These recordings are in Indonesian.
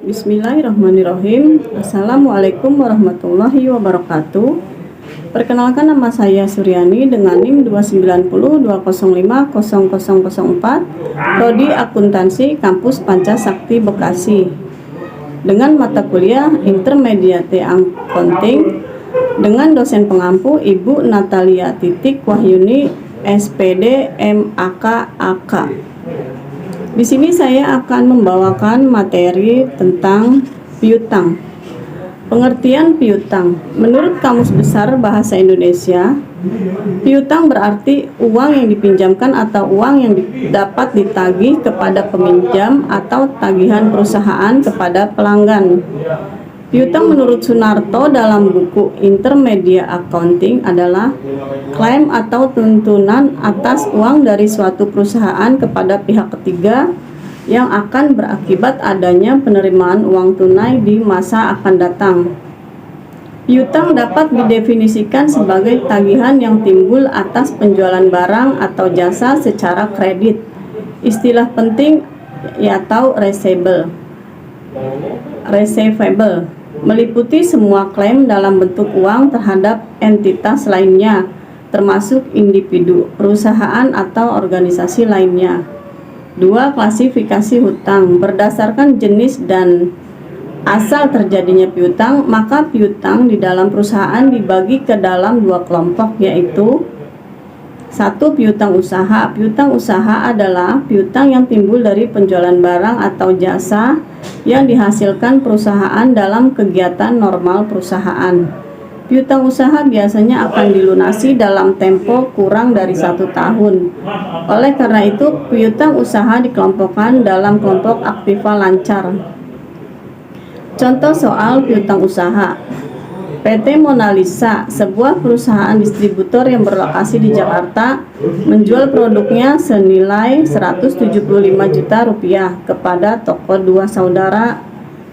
Bismillahirrahmanirrahim. Assalamualaikum warahmatullahi wabarakatuh. Perkenalkan, nama saya Suryani dengan NIM 29020500004, Prodi Akuntansi Kampus Pancasakti Bekasi, dengan mata kuliah Intermediate Accounting dengan dosen pengampu Ibu Natalia Wahyuni, SPD MAK AK. Di sini saya akan membawakan materi tentang piutang. Pengertian piutang. Menurut Kamus Besar Bahasa Indonesia, piutang berarti uang yang dipinjamkan atau uang yang dapat ditagih kepada peminjam atau tagihan perusahaan kepada pelanggan. Piutang menurut Sunarto dalam buku Intermediate Accounting adalah klaim atau tuntunan atas uang dari suatu perusahaan kepada pihak ketiga yang akan berakibat adanya penerimaan uang tunai di masa akan datang. Piutang dapat didefinisikan sebagai tagihan yang timbul atas penjualan barang atau jasa secara kredit. Istilah penting atau receivable meliputi semua klaim dalam bentuk uang terhadap entitas lainnya, termasuk individu, perusahaan, atau organisasi lainnya. 2. Klasifikasi hutang. Berdasarkan jenis dan asal terjadinya piutang, maka piutang di dalam perusahaan dibagi ke dalam dua kelompok, yaitu 1. Piutang usaha. Piutang usaha adalah piutang yang timbul dari penjualan barang atau jasa yang dihasilkan perusahaan dalam kegiatan normal perusahaan. Piutang usaha biasanya akan dilunasi dalam tempo kurang dari 1 tahun. Oleh karena itu, piutang usaha dikelompokkan dalam kelompok aktiva lancar. Contoh soal piutang usaha. PT Mona Lisa, sebuah perusahaan distributor yang berlokasi di Jakarta, menjual produknya senilai Rp175 juta kepada toko dua saudara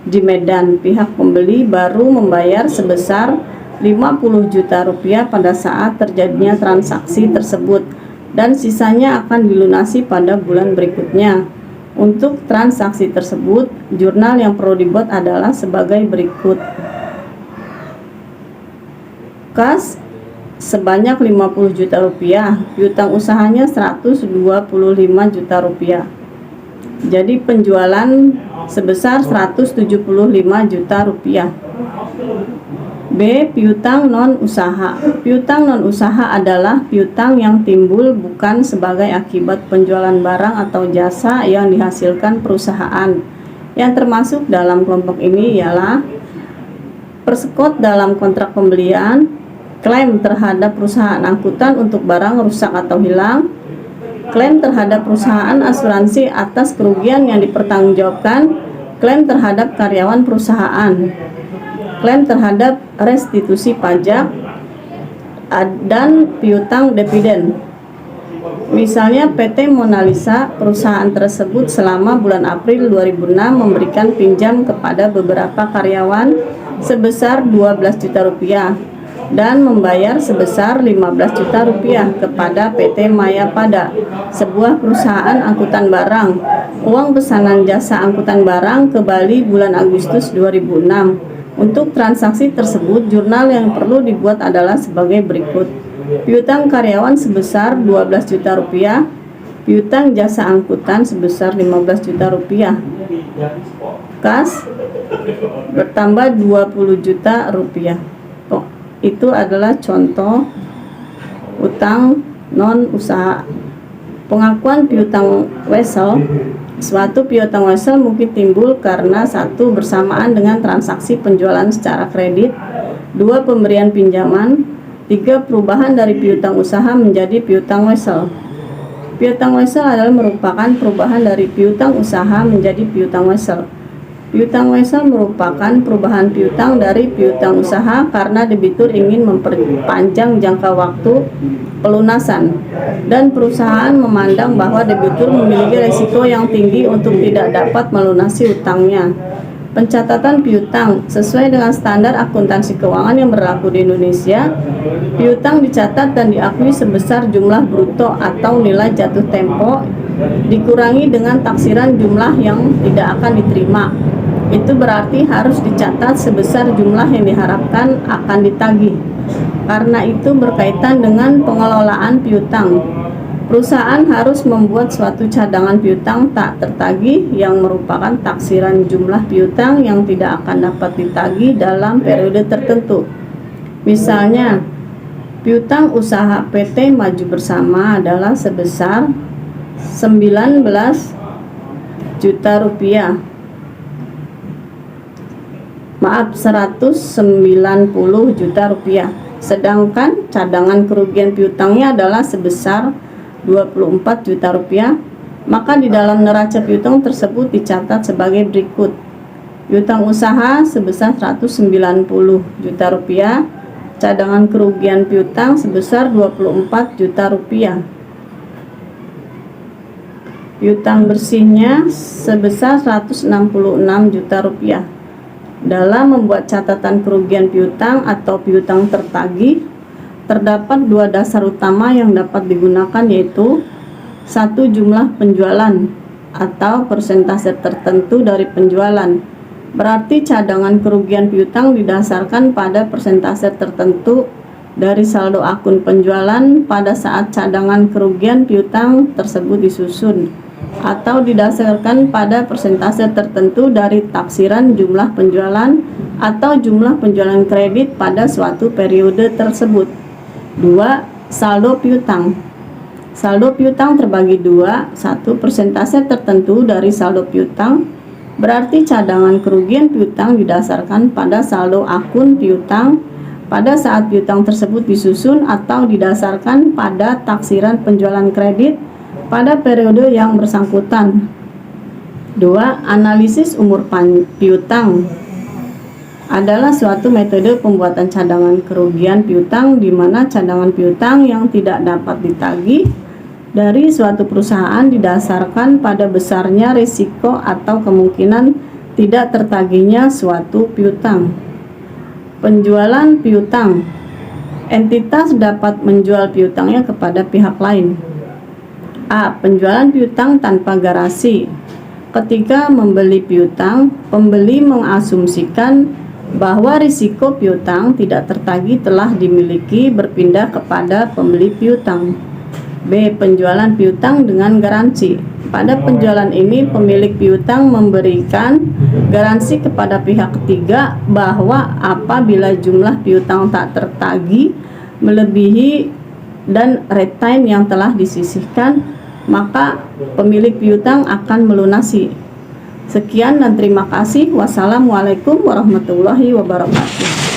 di Medan. Pihak pembeli baru membayar sebesar Rp50 juta pada saat terjadinya transaksi tersebut, dan sisanya akan dilunasi pada bulan berikutnya. Untuk transaksi tersebut, jurnal yang perlu dibuat adalah sebagai berikut. Kas sebanyak Rp50 juta, piutang usahanya Rp125 juta. Jadi penjualan sebesar Rp175 juta. B. Piutang non usaha. Piutang non usaha adalah piutang yang timbul bukan sebagai akibat penjualan barang atau jasa yang dihasilkan perusahaan. Yang termasuk dalam kelompok ini ialah persekot dalam kontrak pembelian, klaim terhadap perusahaan angkutan untuk barang rusak atau hilang, klaim terhadap perusahaan asuransi atas kerugian yang dipertanggungjawabkan, klaim terhadap karyawan perusahaan, klaim terhadap restitusi pajak, dan piutang dividen. Misalnya PT Mona Lisa, perusahaan tersebut selama bulan April 2006 memberikan pinjam kepada beberapa karyawan sebesar Rp12 juta dan membayar sebesar Rp15 juta kepada PT Mayapada, sebuah perusahaan angkutan barang, uang pesanan jasa angkutan barang ke Bali bulan Agustus 2006. Untuk transaksi tersebut, jurnal yang perlu dibuat adalah sebagai berikut. Piutang karyawan sebesar Rp12 juta, piutang jasa angkutan sebesar Rp15 juta. Kas bertambah Rp20 juta. Itu adalah contoh utang non usaha. Pengakuan piutang wesel. Suatu piutang wesel mungkin timbul karena 1. Bersamaan dengan transaksi penjualan secara kredit, 2. Pemberian pinjaman, 3. Perubahan dari piutang usaha menjadi piutang wesel. Piutang wesel adalah merupakan perubahan dari piutang usaha menjadi piutang wesel. Piutang wesel merupakan perubahan piutang dari piutang usaha karena debitur ingin memperpanjang jangka waktu pelunasan, dan perusahaan memandang bahwa debitur memiliki risiko yang tinggi untuk tidak dapat melunasi utangnya. Pencatatan piutang sesuai dengan standar akuntansi keuangan yang berlaku di Indonesia. Piutang dicatat dan diakui sebesar jumlah bruto atau nilai jatuh tempo dikurangi dengan taksiran jumlah yang tidak akan diterima. Itu berarti harus dicatat sebesar jumlah yang diharapkan akan ditagih. Karena itu berkaitan dengan pengelolaan piutang. Perusahaan harus membuat suatu cadangan piutang tak tertagih yang merupakan taksiran jumlah piutang yang tidak akan dapat ditagih dalam periode tertentu. Misalnya, piutang usaha PT Maju Bersama adalah sebesar 19 juta rupiah. 190 juta rupiah. Sedangkan cadangan kerugian piutangnya adalah sebesar 24 juta rupiah. Maka di dalam neraca piutang tersebut dicatat sebagai berikut. Piutang usaha sebesar 190 juta rupiah. Cadangan kerugian piutang sebesar 24 juta rupiah. Piutang bersihnya sebesar 166 juta rupiah. Dalam membuat catatan kerugian piutang atau piutang tertagih, terdapat dua dasar utama yang dapat digunakan, yaitu satu, jumlah penjualan atau persentase tertentu dari penjualan. Berarti cadangan kerugian piutang didasarkan pada persentase tertentu dari saldo akun penjualan pada saat cadangan kerugian piutang tersebut disusun, atau didasarkan pada persentase tertentu dari taksiran jumlah penjualan atau jumlah penjualan kredit pada suatu periode tersebut. 2. Saldo piutang. Saldo piutang terbagi dua. 1. Persentase tertentu dari saldo piutang. Berarti cadangan kerugian piutang didasarkan pada saldo akun piutang pada saat piutang tersebut disusun, atau didasarkan pada taksiran penjualan kredit pada periode yang bersangkutan. 2. Analisis umur piutang adalah suatu metode pembuatan cadangan kerugian piutang di mana cadangan piutang yang tidak dapat ditagih dari suatu perusahaan didasarkan pada besarnya risiko atau kemungkinan tidak tertagihnya suatu piutang. Penjualan piutang. Entitas dapat menjual piutangnya kepada pihak lain. A. Penjualan piutang tanpa garansi. Ketika membeli piutang, pembeli mengasumsikan bahwa risiko piutang tidak tertagih telah dimiliki berpindah kepada pembeli piutang. B. Penjualan piutang dengan garansi. Pada penjualan ini, pemilik piutang memberikan garansi kepada pihak ketiga bahwa apabila jumlah piutang tak tertagih melebihi dan retain yang telah disisihkan, maka pemilik piutang akan melunasi. Sekian dan terima kasih. Wassalamualaikum warahmatullahi wabarakatuh.